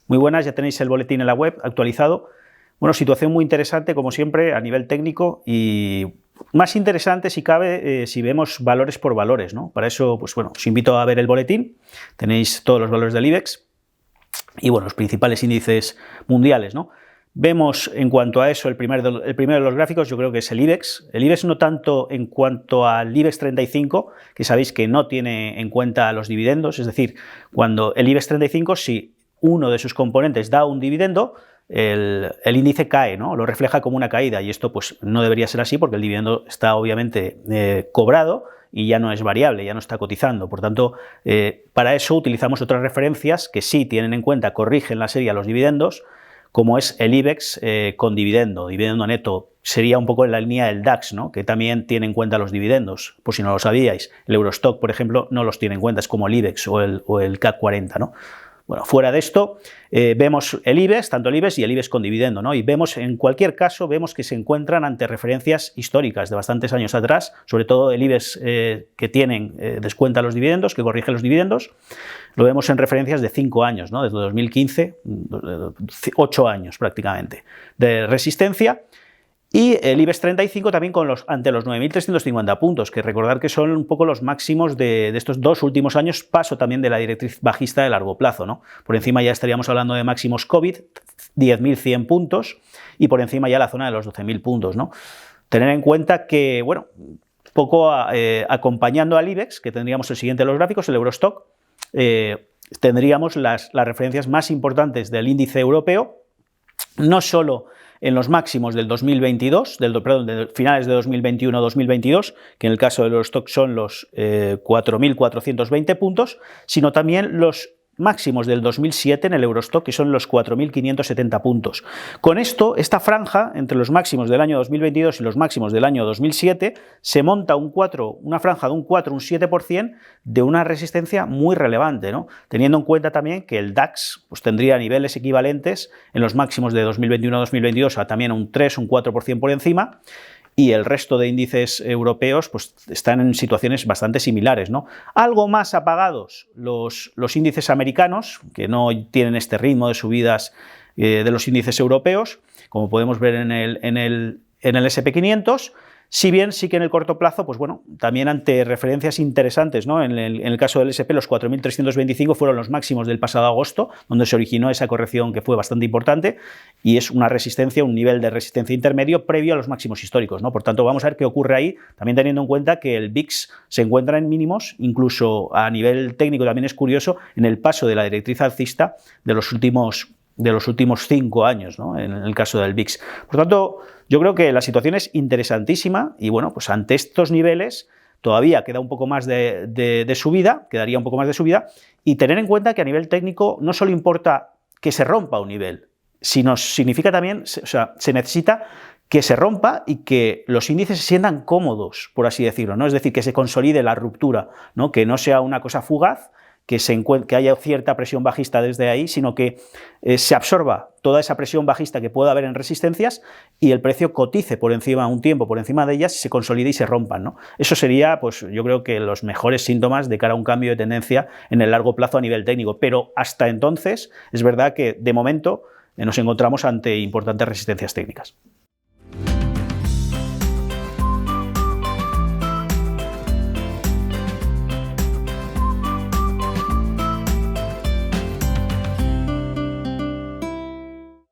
Muy buenas, ya tenéis el boletín en la web actualizado. Bueno, situación muy interesante, como siempre, a nivel técnico y más interesante, si cabe, si vemos valores por valores, ¿no? Para eso, pues bueno, os invito a ver el boletín. Tenéis todos los valores del IBEX y, bueno, los principales índices mundiales, ¿no? Vemos en cuanto a eso el primero de los gráficos, yo creo que es el IBEX. El IBEX no tanto en cuanto al IBEX 35, que sabéis que no tiene en cuenta los dividendos, es decir, cuando el IBEX 35, si uno de sus componentes da un dividendo, el índice cae, ¿no? Lo refleja como una caída, y esto pues no debería ser así porque el dividendo está obviamente cobrado y ya no es variable, ya no está cotizando. Por tanto, para eso utilizamos otras referencias que sí tienen en cuenta, corrigen la serie a los dividendos, como es el IBEX con dividendo neto. Sería un poco en la línea del DAX, ¿no? Que también tiene en cuenta los dividendos, por si no lo sabíais. El Eurostock, por ejemplo, no los tiene en cuenta, es como el IBEX o el CAC 40, ¿no? Bueno, fuera de esto, vemos el IBEX, tanto el IBEX y el IBEX con dividendo, ¿no? Y vemos, en cualquier caso, vemos que se encuentran ante referencias históricas de bastantes años atrás, sobre todo el IBEX que tienen, descuenta los dividendos, que corrige los dividendos, lo vemos en referencias de 5 años, ¿no? Desde 2015, 8 años prácticamente, de resistencia. Y el IBEX 35 también ante los 9.350 puntos, que recordar que son un poco los máximos de estos 2 últimos años, paso también de la directriz bajista de largo plazo, ¿no? Por encima ya estaríamos hablando de máximos COVID, 10.100 puntos, y por encima ya la zona de los 12.000 puntos, ¿no? Tener en cuenta que, bueno, poco acompañando al IBEX, que tendríamos el siguiente de los gráficos, el Eurostock, tendríamos las referencias más importantes del índice europeo, no solo en los máximos del 2022, de finales de 2021-2022, que en el caso del Eurostock son los 4.420 puntos, sino también los máximos del 2007 en el Eurostock, que son los 4.570 puntos. Con esto, esta franja, entre los máximos del año 2022 y los máximos del año 2007, se monta una franja de un 4, un 7% de una resistencia muy relevante, ¿no? Teniendo en cuenta también que el DAX pues, tendría niveles equivalentes en los máximos de 2021-2022 a también un 3, un 4% por encima, y el resto de índices europeos pues, están en situaciones bastante similares, ¿no? Algo más apagados los índices americanos, que no tienen este ritmo de subidas de los índices europeos, como podemos ver en el S&P 500, si bien sí que en el corto plazo, pues bueno, también ante referencias interesantes, ¿no? En el caso del S&P, los 4.325 fueron los máximos del pasado agosto, donde se originó esa corrección que fue bastante importante, y es una resistencia, un nivel de resistencia intermedio previo a los máximos históricos, ¿no? Por tanto, vamos a ver qué ocurre ahí, también teniendo en cuenta que el VIX se encuentra en mínimos, incluso a nivel técnico también es curioso, en el paso de la directriz alcista de los últimos 5 años, ¿no? En el caso del VIX. Por tanto, yo creo que la situación es interesantísima y, bueno, pues ante estos niveles todavía queda un poco más de subida, quedaría un poco más de subida, y tener en cuenta que a nivel técnico no solo importa que se rompa un nivel, sino significa también, o sea, se necesita que se rompa y que los índices se sientan cómodos, por así decirlo, ¿no? Es decir, que se consolide la ruptura, ¿no? Que no sea una cosa fugaz, que haya cierta presión bajista desde ahí, sino que se absorba toda esa presión bajista que pueda haber en resistencias y el precio cotice por encima un tiempo, por encima de ellas, se consolide y se rompan, ¿no? Eso sería, pues yo creo que los mejores síntomas de cara a un cambio de tendencia en el largo plazo a nivel técnico, pero hasta entonces es verdad que de momento nos encontramos ante importantes resistencias técnicas.